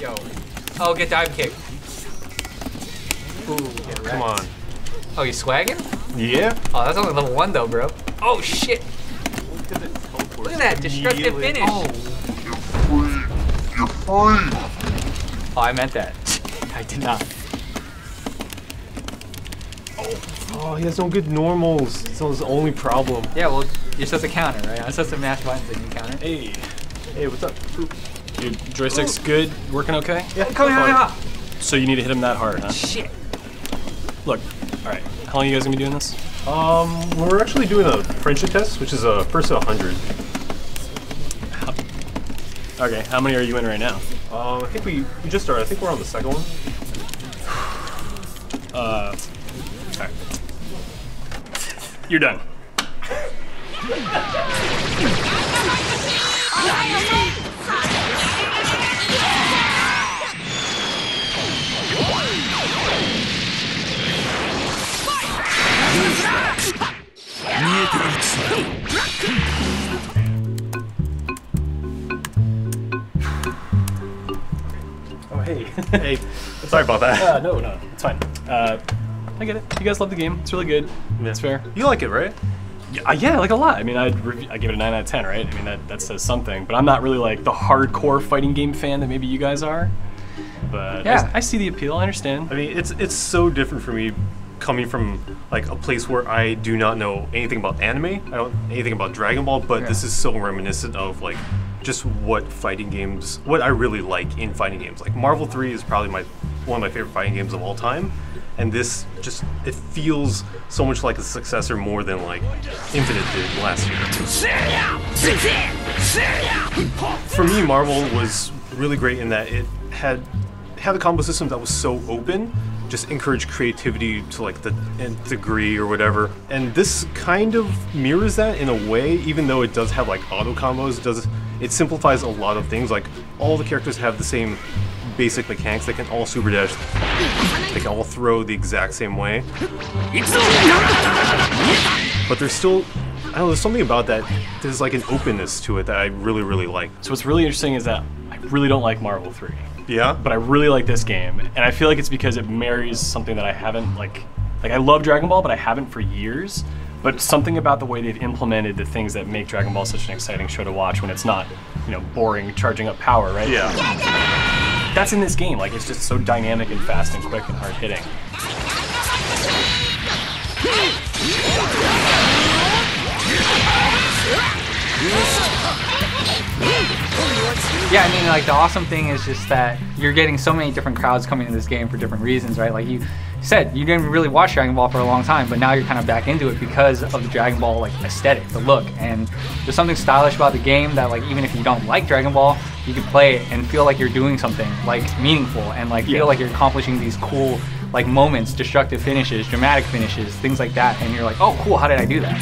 Yo. Oh, get dive kick. Ooh, get wrecked. Come on. Oh, you swagging? Yeah. Oh, that's only level 1 though, bro. Oh shit. Look at that destructive finish. Oh. You're free. Oh, I meant that. I did not. Oh, he has no good normals. That's his only problem. Yeah, well, you're supposed to counter, right? I'm supposed to mash buttons and you counter. Hey. Hey, what's up? Your joystick's good? Working okay? Yeah, Come here. So you need to hit him that hard, huh? Shit. Look, alright. How long are you guys gonna be doing this? We're actually doing a friendship test, which is first to 100. Okay, how many are you in right now? I think we just started. I think we're on the second one. Alright. You're done. Oh, hey. Hey, Sorry about that. no, it's fine. I get it. You guys love the game. It's really good. That's fair. You like it, right? Yeah, like a lot. I mean, I give it a 9 out of 10, right? I mean, that says something. But I'm not really like the hardcore fighting game fan that maybe you guys are. But Yeah. I see the appeal. I understand. I mean, it's so different for me coming from like a place where I do not know anything about anime. I don't know anything about Dragon Ball, but this is so reminiscent of like just what fighting games, what I really like in fighting games. Like Marvel 3 is probably one of my favorite fighting games of all time. And this just, it feels so much like a successor more than like Infinite did last year. For me, Marvel was really great in that it had a combo system that was so open, just encouraged creativity to like the nth degree or whatever. And this kind of mirrors that in a way, even though it does have like auto combos, it simplifies a lot of things. Like all the characters have the same basic mechanics. They can all super dash. They can all throw the exact same way. But there's still, I don't know, there's something about that. There's like an openness to it that I really, really like. So what's really interesting is that I really don't like Marvel 3. Yeah? But I really like this game. And I feel like it's because it marries something that I haven't, like I love Dragon Ball, but I haven't for years. But something about the way they've implemented the things that make Dragon Ball such an exciting show to watch when it's not, boring charging up power, right? Yeah. That's in this game. Like, it's just so dynamic and fast and quick and hard hitting. Yeah, I mean, like the awesome thing is just that you're getting so many different crowds coming into this game for different reasons, right? Like you said, you didn't really watch Dragon Ball for a long time, but now you're kind of back into it because of the Dragon Ball like aesthetic, the look, and there's something stylish about the game that like even if you don't like Dragon Ball, you can play it and feel like you're doing something like meaningful and like feel like you're accomplishing these cool like moments, destructive finishes, dramatic finishes, things like that, and you're like, oh cool, how did I do that?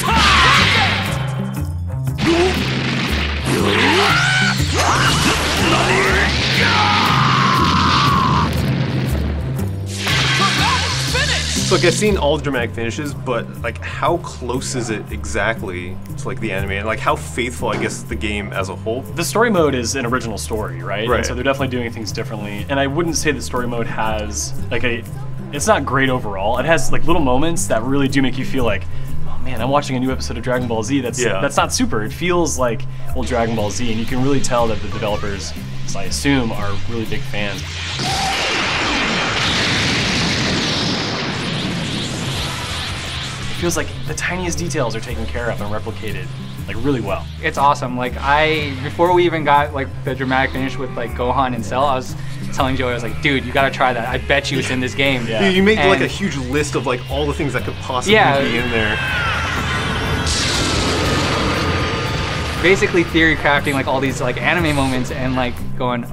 So like I've seen all the dramatic finishes, but like how close is it exactly to like the anime, and like how faithful I guess the game as a whole? The story mode is an original story, right? Right. And so they're definitely doing things differently. And I wouldn't say the story mode has like it's not great overall. It has like little moments that really do make you feel like, oh man, I'm watching a new episode of Dragon Ball Z. That's not super. It feels like old Dragon Ball Z, and you can really tell that the developers, as I assume, are really big fans. It feels like the tiniest details are taken care of and replicated like really well. It's awesome. Like before we even got like the dramatic finish with like Gohan and Cell, I was telling Joey, I was like, dude, you gotta try that. I bet you it's in this game. Yeah. You made like a huge list of like all the things that could possibly be in there. Basically theory crafting like all these like anime moments and like going,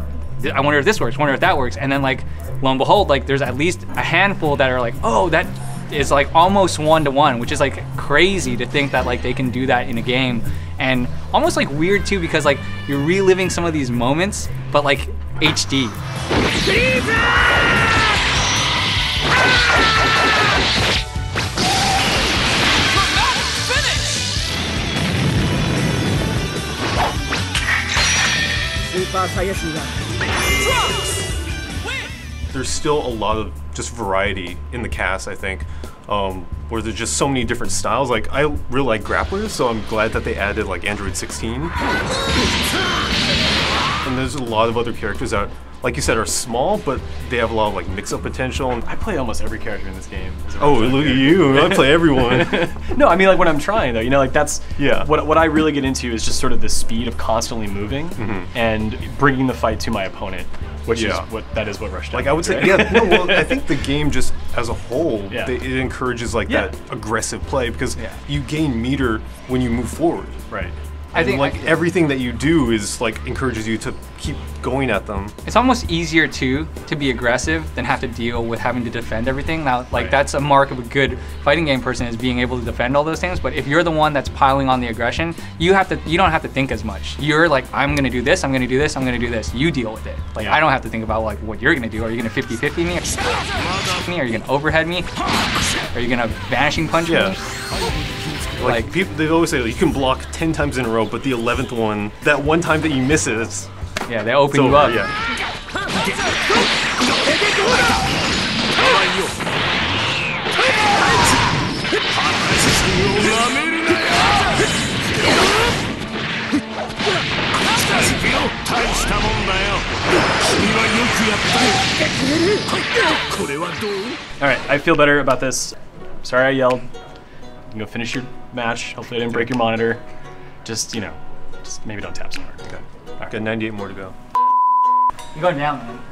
I wonder if this works, wonder if that works. And then like, lo and behold, like there's at least a handful that are like, oh, that is like almost 1-to-1, which is like crazy to think that like they can do that in a game. And almost like weird too, because like you're reliving some of these moments, but like HD. Super Saiyajin. there's still a lot of just variety in the cast, I think, where there's just so many different styles. Like, I really like grapplers, so I'm glad that they added like Android 16. And there's a lot of other characters that, like you said, are small, but they have a lot of like mix-up potential. I play almost every character in this game. Oh, look at you! I play everyone. No, I mean like when I'm trying though, you know, like that's what I really get into is just sort of the speed of constantly moving and bringing the fight to my opponent, which is what Rushdown. Like I would say, right? no, well, I think the game just as a whole, it encourages like that aggressive play because you gain meter when you move forward. Right. I think like everything that you do is like encourages you to keep going at them. It's almost easier to be aggressive than have to deal with having to defend everything. Now, like that's a mark of a good fighting game person is being able to defend all those things. But if you're the one that's piling on the aggression, you don't have to think as much. You're like, I'm gonna do this, I'm gonna do this, I'm gonna do this. You deal with it. Like I don't have to think about like what you're gonna do. Are you gonna 50-50 me? Are you gonna overhead me? Are you gonna vanishing punch me? Like people, they always say like, you can block 10 times in a row, but the 11th one, that one time that you miss it, it's they open you up. All right, I feel better about this. Sorry I yelled. You can go finish your match. Hopefully I didn't break your monitor. Just, you know, just maybe don't tap so hard. Okay. Got 98 more to go. You're going down, man.